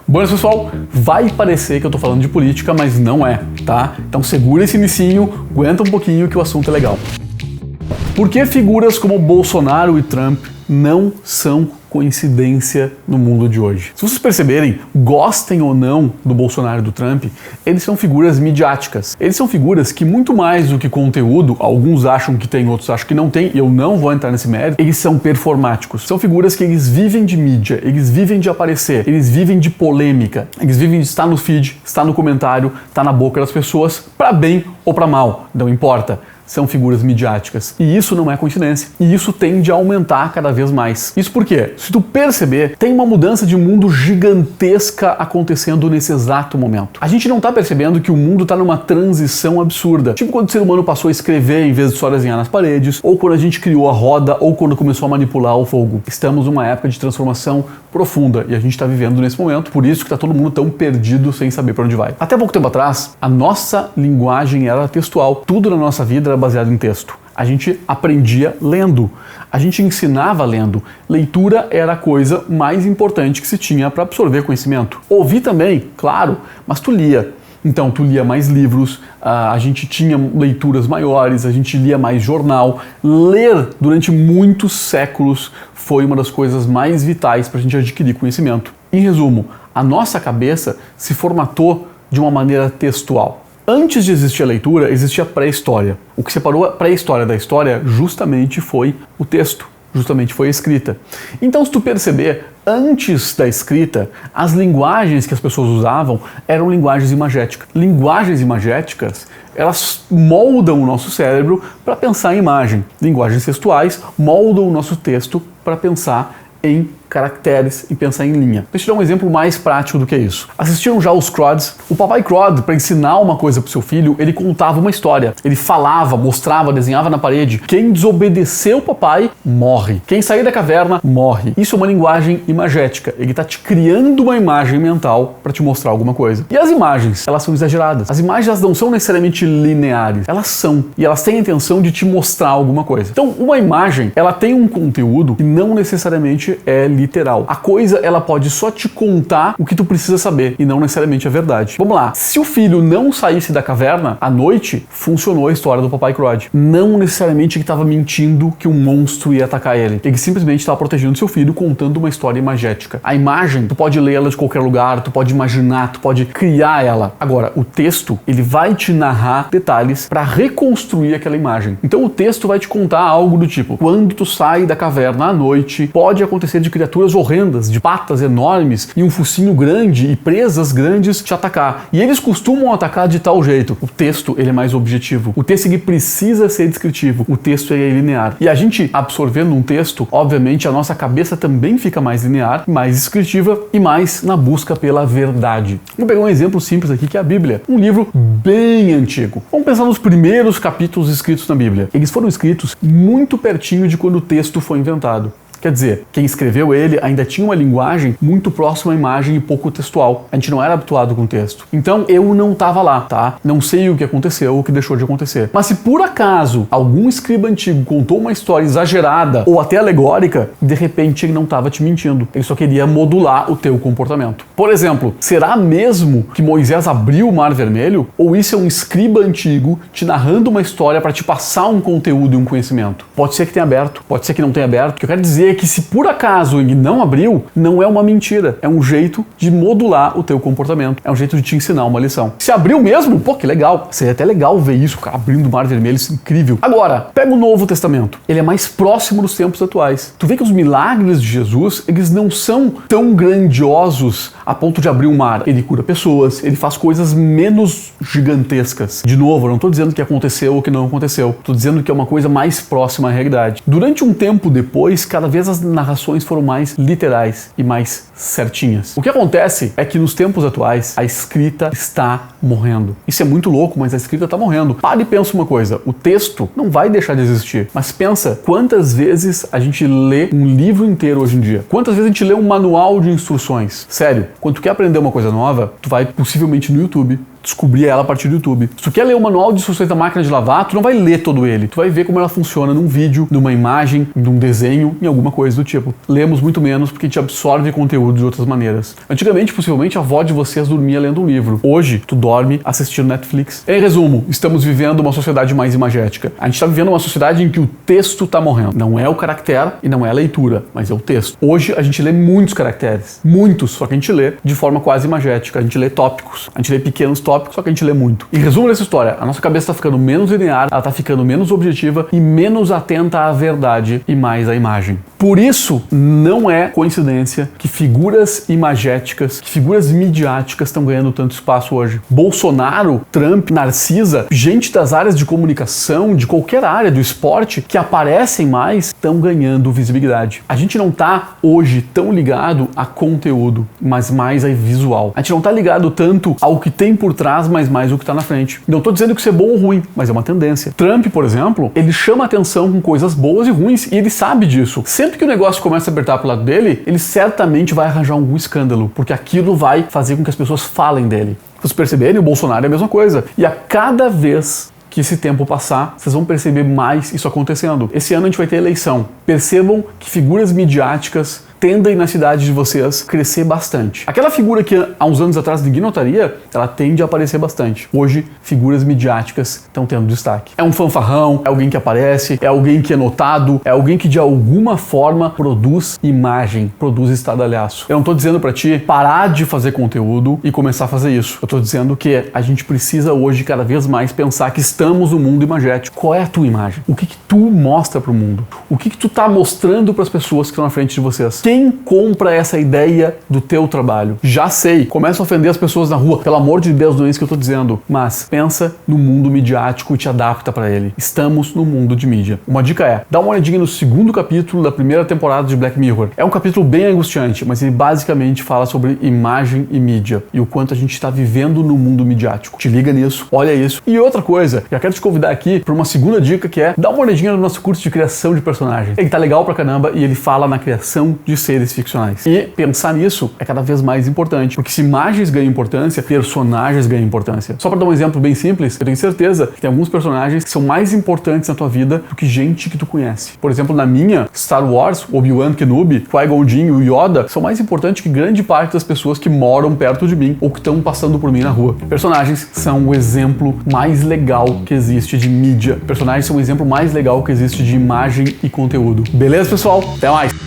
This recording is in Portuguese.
Bom, pessoal, vai parecer que eu tô falando de política, mas não é, tá? Então segura esse inicinho, aguenta um pouquinho que o assunto é legal. Por que figuras como Bolsonaro e Trump não são coincidência no mundo de hoje? Se vocês perceberem, gostem ou não do Bolsonaro e do Trump, eles são figuras midiáticas. Eles são figuras que, muito mais do que conteúdo, alguns acham que tem, outros acham que não tem, e eu não vou entrar nesse mérito, eles são performáticos. São figuras que eles vivem de mídia, eles vivem de aparecer, eles vivem de polêmica, eles vivem de estar no feed, estar no comentário, estar na boca das pessoas, pra bem ou pra mal, não importa. São figuras midiáticas. E isso não é coincidência. E isso tende a aumentar cada vez mais. Isso porque, se tu perceber, tem uma mudança de mundo gigantesca acontecendo nesse exato momento. A gente não tá percebendo que o mundo tá numa transição absurda. Tipo quando o ser humano passou a escrever em vez de só desenhar nas paredes, ou quando a gente criou a roda, ou quando começou a manipular o fogo. Estamos numa época de transformação profunda e a gente tá vivendo nesse momento, por isso que tá todo mundo tão perdido sem saber pra onde vai. Até pouco tempo atrás, a nossa linguagem era textual. Tudo na nossa vida era baseado em texto. A gente aprendia lendo, a gente ensinava lendo. Leitura era a coisa mais importante que se tinha para absorver conhecimento. Ouvir também, claro, mas tu lia. Então, tu lia mais livros, a gente tinha leituras maiores, a gente lia mais jornal. Ler durante muitos séculos foi uma das coisas mais vitais para a gente adquirir conhecimento. Em resumo, a nossa cabeça se formatou de uma maneira textual. Antes de existir a leitura, existia a pré-história. O que separou a pré-história da história justamente foi o texto, justamente foi a escrita. Então, se tu perceber, antes da escrita, as linguagens que as pessoas usavam eram linguagens imagéticas. Linguagens imagéticas, elas moldam o nosso cérebro para pensar em imagem. Linguagens textuais moldam o nosso texto para pensar em caracteres e pensar em linha. Deixa eu te dar um exemplo mais prático do que isso. Assistiram já os Crods? O papai Crod, para ensinar uma coisa pro seu filho, ele contava uma história. Ele falava, mostrava, desenhava na parede. Quem desobedecer o papai, morre. Quem sair da caverna, morre. Isso é uma linguagem imagética. Ele tá te criando uma imagem mental para te mostrar alguma coisa. E as imagens, elas são exageradas. As imagens, elas não são necessariamente lineares. Elas são. E elas têm a intenção de te mostrar alguma coisa. Então, uma imagem, ela tem um conteúdo que não necessariamente é literal. A coisa, ela pode só te contar o que tu precisa saber e não necessariamente a verdade. Vamos lá. Se o filho não saísse da caverna à noite, funcionou a história do papai Crod. Não necessariamente ele estava mentindo que um monstro ia atacar ele. Ele simplesmente estava protegendo seu filho contando uma história imagética. A imagem, tu pode ler ela de qualquer lugar, tu pode imaginar, tu pode criar ela. Agora, o texto, ele vai te narrar detalhes para reconstruir aquela imagem. Então o texto vai te contar algo do tipo: quando tu sai da caverna à noite, pode acontecer de criaturas horrendas, de patas enormes e um focinho grande e presas grandes te atacar. E eles costumam atacar de tal jeito. O texto, ele é mais objetivo. O texto, ele precisa ser descritivo. O texto, ele é linear. E a gente, absorvendo um texto, obviamente a nossa cabeça também fica mais linear, mais descritiva e mais na busca pela verdade. Vou pegar um exemplo simples aqui, que é a Bíblia. Um livro bem antigo. Vamos pensar nos primeiros capítulos escritos na Bíblia. Eles foram escritos muito pertinho de quando o texto foi inventado. Quer dizer, quem escreveu ele ainda tinha uma linguagem muito próxima à imagem e pouco textual. A gente não era habituado com texto. Então eu não estava lá, tá? Não sei o que aconteceu ou o que deixou de acontecer. Mas se por acaso algum escriba antigo contou uma história exagerada ou até alegórica, de repente ele não estava te mentindo. Ele só queria modular o teu comportamento. Por exemplo, será mesmo que Moisés abriu o Mar Vermelho? Ou isso é um escriba antigo te narrando uma história para te passar um conteúdo e um conhecimento? Pode ser que tenha aberto, pode ser que não tenha aberto. O que eu quero dizer é que se por acaso ele não abriu, não é uma mentira. É um jeito de modular o teu comportamento. É um jeito de te ensinar uma lição. Se abriu mesmo, pô, que legal. Seria até legal ver isso, o cara abrindo o Mar Vermelho, isso é incrível. Agora, pega o Novo Testamento. Ele é mais próximo dos tempos atuais. Tu vê que os milagres de Jesus, eles não são tão grandiosos a ponto de abrir o mar. Ele cura pessoas, ele faz coisas menos gigantescas. De novo, eu não estou dizendo que aconteceu ou que não aconteceu. Estou dizendo que é uma coisa mais próxima à realidade. Durante um tempo depois, cada vez as narrações foram mais literais e mais certinhas. O que acontece é que nos tempos atuais, a escrita está morrendo. Isso é muito louco, mas a escrita está morrendo. Para e pensa uma coisa, o texto não vai deixar de existir. Mas pensa quantas vezes a gente lê um livro inteiro hoje em dia. Quantas vezes a gente lê um manual de instruções. Sério, quando tu quer aprender uma coisa nova, tu vai possivelmente no YouTube, descobrir ela a partir do YouTube. Se tu quer ler o manual de instruções da máquina de lavar, tu não vai ler todo ele. Tu vai ver como ela funciona num vídeo, numa imagem, num desenho, em alguma coisa do tipo. Lemos muito menos porque a gente absorve conteúdo de outras maneiras. Antigamente, possivelmente, a avó de vocês dormia lendo um livro. Hoje, tu dorme assistindo Netflix. Em resumo, estamos vivendo uma sociedade mais imagética. A gente está vivendo uma sociedade em que o texto está morrendo. Não é o caractere e não é a leitura, mas é o texto. Hoje, a gente lê muitos caracteres. Muitos, só que a gente lê de forma quase imagética. A gente lê tópicos. A gente lê pequenos tópicos, só que a gente lê muito. Em resumo dessa história, a nossa cabeça está ficando menos linear, ela está ficando menos objetiva e menos atenta à verdade e mais à imagem. Por isso, não é coincidência que figuras imagéticas, que figuras midiáticas estão ganhando tanto espaço hoje. Bolsonaro, Trump, Narcisa, gente das áreas de comunicação, de qualquer área do esporte, que aparecem mais, estão ganhando visibilidade. A gente não está hoje tão ligado a conteúdo, mas mais a visual. A gente não está ligado tanto ao que tem por trás, mas mais o que está na frente. Não estou dizendo que isso é bom ou ruim, mas é uma tendência. Trump, por exemplo, ele chama atenção com coisas boas e ruins, e ele sabe disso. Sempre que o negócio começa a apertar pro lado dele, ele certamente vai arranjar algum escândalo, porque aquilo vai fazer com que as pessoas falem dele. Se vocês perceberem, o Bolsonaro é a mesma coisa. E a cada vez que esse tempo passar, vocês vão perceber mais isso acontecendo. Esse ano a gente vai ter eleição. Percebam que figuras midiáticas tendem na cidade de vocês crescer bastante. Aquela figura que há uns anos atrás ninguém notaria, ela tende a aparecer bastante. Hoje, figuras midiáticas estão tendo destaque. É um fanfarrão, é alguém que aparece, é alguém que é notado, é alguém que de alguma forma produz imagem, produz estardalhaço. Eu não estou dizendo para ti parar de fazer conteúdo e começar a fazer isso. Eu estou dizendo que a gente precisa hoje cada vez mais pensar que estamos no mundo imagético. Qual é a tua imagem? O que tu mostra para o mundo? O que tu tá mostrando para as pessoas que estão na frente de vocês? Quem compra essa ideia do teu trabalho? Já sei, começa a ofender as pessoas na rua. Pelo amor de Deus, não é isso que eu tô dizendo. Mas pensa no mundo midiático e te adapta para ele. Estamos no mundo de mídia. Uma dica é, dá uma olhadinha no segundo capítulo da primeira temporada de Black Mirror. É um capítulo bem angustiante, mas ele basicamente fala sobre imagem e mídia e o quanto a gente está vivendo no mundo midiático. Te liga nisso, olha isso. E outra coisa, já quero te convidar aqui para uma segunda dica que é, dá uma olhadinha no nosso curso de criação de personagens. Ele tá legal pra caramba e ele fala na criação de seres ficcionais. E pensar nisso é cada vez mais importante, porque se imagens ganham importância, personagens ganham importância. Só para dar um exemplo bem simples, eu tenho certeza que tem alguns personagens que são mais importantes na tua vida do que gente que tu conhece. Por exemplo, na minha, Star Wars, Obi-Wan Kenobi, Qui-Gon Jinn e o Yoda são mais importantes que grande parte das pessoas que moram perto de mim ou que estão passando por mim na rua. Personagens são o exemplo mais legal que existe de mídia. Personagens são o exemplo mais legal que existe de imagem e conteúdo. Beleza, pessoal? Até mais!